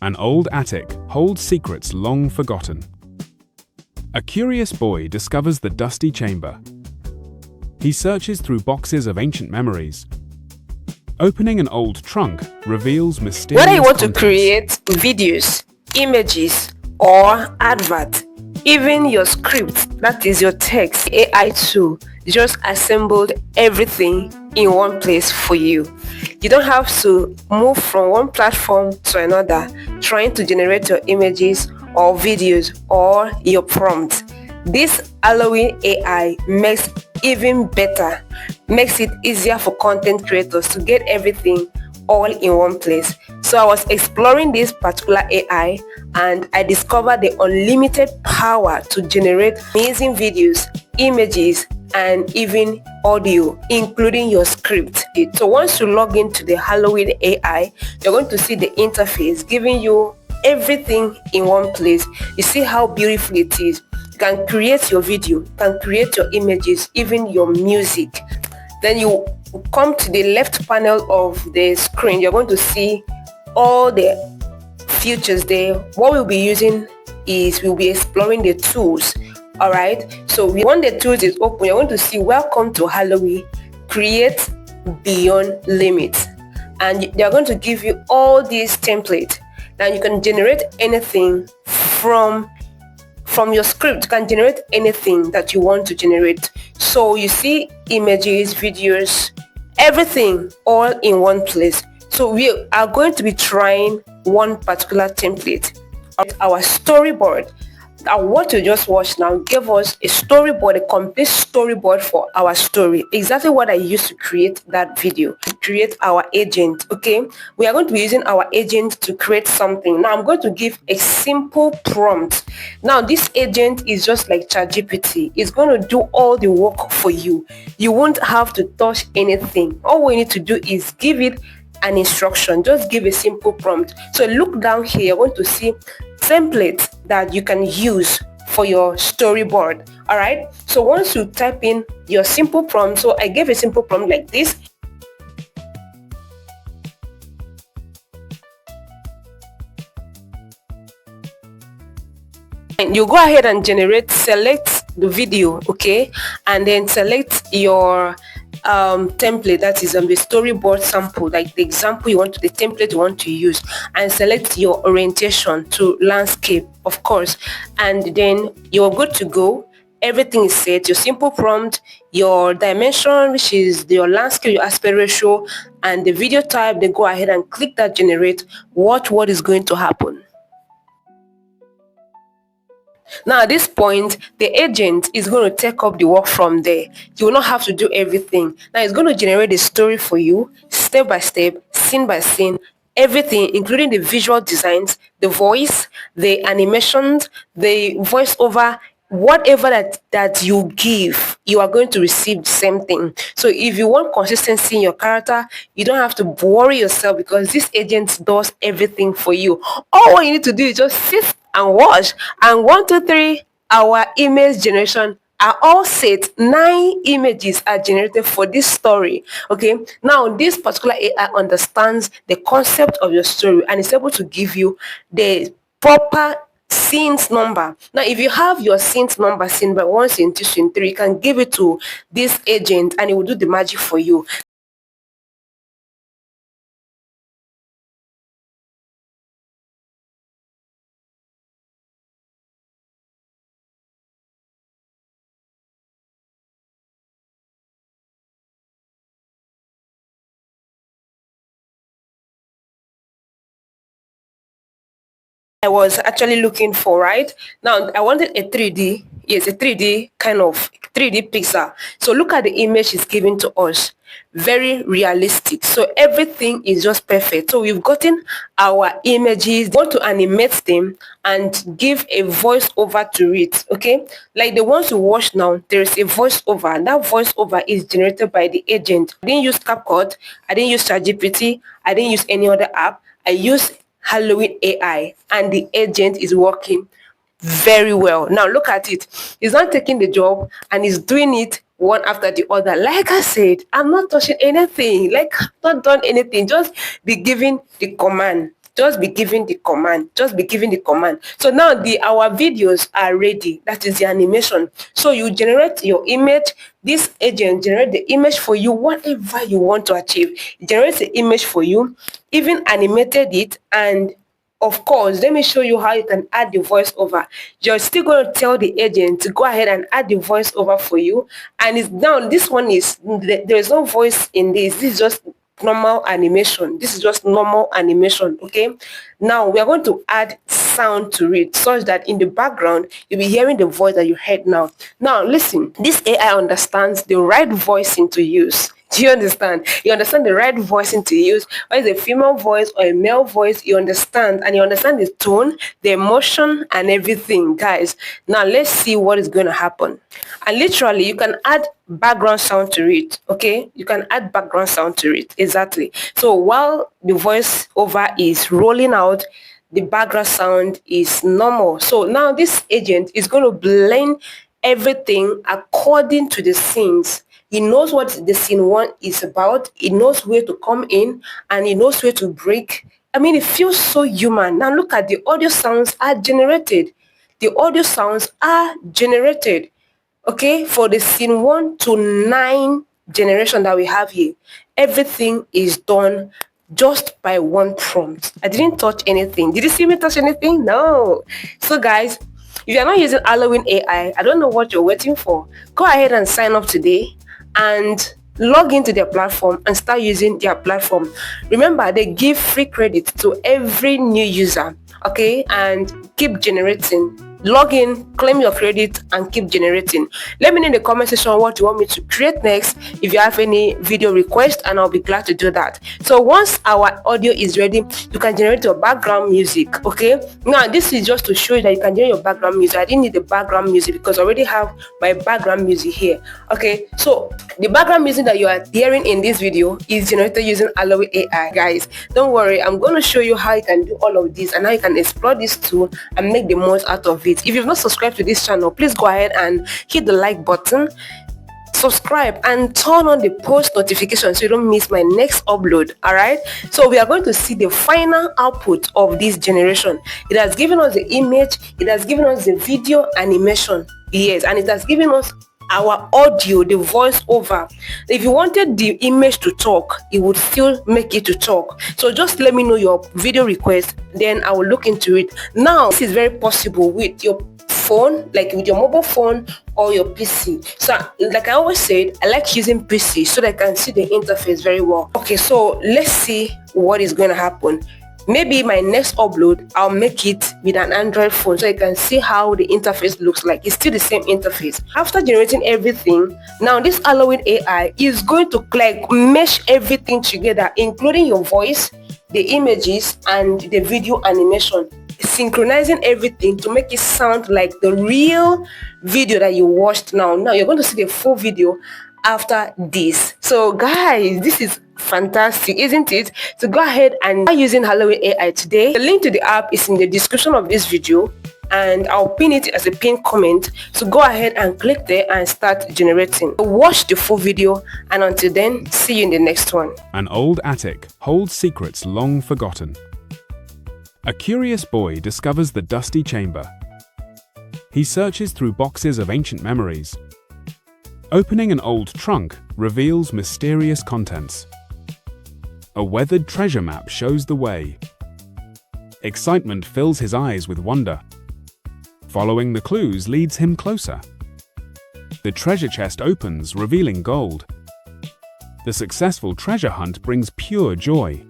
An old attic holds secrets long forgotten. A curious boy discovers the dusty chamber. He searches through boxes of ancient memories. Opening an old trunk reveals mysterious Whether you want to contents. create videos, images, or advert, even your script, that is your text, AI tool just assembled everything in one place for you. You don't have to move from one platform to another trying to generate your images or videos or your prompts. This Hailuo AI makes even better, makes it easier for content creators to get everything all in one place. So I was exploring this particular AI and I discovered the unlimited power to generate amazing videos, images, and even audio, including your script. So once you log into the Hailuo AI, you're going to see the interface giving you everything in one place. You see how beautiful it is. You can create your video, you can create your images, even your music. Then you come to the left panel of the screen. You're going to see all the features there. What we'll be using is we'll be exploring the tools. All right, so when the tools is open, you're going to see welcome to Hailuo, create beyond limits, and they're going to give you all these templates. Now you can generate anything from your script. You can generate anything that you want to generate. So you see images, videos, everything all in one place. So we are going to be trying one particular template, our storyboard. What you just watched now gave us a storyboard, a complete storyboard for our story. Exactly what I used to create that video, to create our agent. Okay, we are going to be using our agent to create something. Now I'm going to give a simple prompt. Now this agent is just like ChatGPT. It's going to do all the work for you. You won't have to touch anything. All we need to do is give it an instruction. Just give a simple prompt. So look down here, you're going to see templates that you can use for your storyboard. All right, so once you type in your simple prompt, so I gave a simple prompt like this. And you go ahead and select the video, okay, and then select your template, that is the storyboard sample, like the example you want, the template you want to use, and select your orientation to landscape, of course, and then you're good to go. Everything is set, your simple prompt, your dimension, which is your landscape, your aspect ratio, and the video type. Then go ahead and click that generate. Watch what is going to happen. Now at this point, the agent is going to take up the work from there. You will not have to do everything. Now it's going to generate a story for you, step by step, scene by scene, everything, including the visual designs, the voice, the animations, the voiceover, whatever that you give, you are going to receive the same thing. So if you want consistency in your character, you don't have to worry yourself, because this agent does everything for you. All what you need to do is just sit and watch, and 1 2 3 our image generation are all set. 9 images are generated for this story. Okay, now this particular AI understands the concept of your story and is able to give you the proper scenes number. Now if you have your scenes number, scene by 1, scene 2, scene 3, you can give it to this agent and it will do the magic for you. I was actually looking for, right? Now I wanted a 3D, yes, a 3D kind of 3D pixel. So look at the image it's giving to us. Very realistic. So everything is just perfect. So we've gotten our images, want to animate them and give a voiceover to it. Okay, like the ones you watch now, there is a voiceover, and that voiceover is generated by the agent. I didn't use CapCut, I didn't use ChatGPT, I didn't use any other app. I used Hailuo AI, and the agent is working very well. Now look at it. He's not taking the job and he's doing it one after the other. Like I said, I'm not touching anything. Like I've not done anything. Just be giving the command Just be giving the command. Just be giving the command. So now our videos are ready. That is the animation. So you generate your image. This agent generate the image for you, whatever you want to achieve. It generates the image for you, even animated it, and of course, let me show you how you can add the voiceover. You're still going to tell the agent to go ahead and add the voiceover for you. And it's now, this one is, there is no voice in this. This is just normal animation. This is just normal animation, okay? Now, we are going to add sound to it such that in the background, you'll be hearing the voice that you heard now. Now, listen, this AI understands the right voicing to use. Do you understand? You understand the right voicing to use. Whether it's a female voice or a male voice, you understand. And you understand the tone, the emotion, and everything, guys. Now, let's see what is going to happen. And literally, you can add background sound to it, okay? You can add background sound to it, exactly. So while the voiceover is rolling out, the background sound is normal. So now this agent is going to blend everything according to the scenes. He knows what the scene one is about. He knows where to come in and he knows where to break. I mean, it feels so human. Now look at the audio sounds are generated. The audio sounds are generated, okay, for the scene 1 to 9 generation that we have here. Everything is done just by one prompt. I didn't touch anything. Did you see me touch anything? No. So guys, if you're not using Hailuo AI, I don't know what you're waiting for. Go ahead and sign up today and log into their platform and start using their platform. Remember, they give free credit to every new user, okay? And keep generating. Log in, claim your credit, and keep generating. Let me know in the comment section what you want me to create next if you have any video request, and I'll be glad to do that. So once our audio is ready, you can generate your background music, okay? Now this is just to show you that you can generate your background music. I didn't need the background music because I already have my background music here, okay? So the background music that you are hearing in this video is generated using Hailuo AI. Guys, don't worry, I'm going to show you how you can do all of this and how you can explore this tool and make the most out of it. If you've not subscribed to this channel, please go ahead and hit the like button, subscribe, and turn on the post notification so you don't miss my next upload. All right, so we are going to see the final output of this generation. It has given us the image, it has given us the video animation, yes, and it has given us our audio, the voice over. If you wanted the image to talk, it would still make it to talk. So just let me know your video request, then I will look into it. Now this is very possible with your phone, like with your mobile phone or your PC. So like I always said, I like using PC so that I can see the interface very well. Okay, so let's see what is going to happen. Maybe my next upload, I'll make it with an Android phone so you can see how the interface looks like. It's still the same interface. After generating everything, now this Hailuo AI is going to mesh everything together, including your voice, the images, and the video animation, synchronizing everything to make it sound like the real video that you watched now. Now you're going to see the full video after this. So guys, this is fantastic, isn't it? So go ahead and try using Hailuo AI today. The link to the app is in the description of this video and I'll pin it as a pinned comment. So go ahead and click there and start generating. Watch the full video, and until then, see you in the next one. An old attic holds secrets long forgotten. A curious boy discovers the dusty chamber. He searches through boxes of ancient memories. Opening an old trunk reveals mysterious contents. A weathered treasure map shows the way. Excitement fills his eyes with wonder. Following the clues leads him closer. The treasure chest opens, revealing gold. The successful treasure hunt brings pure joy.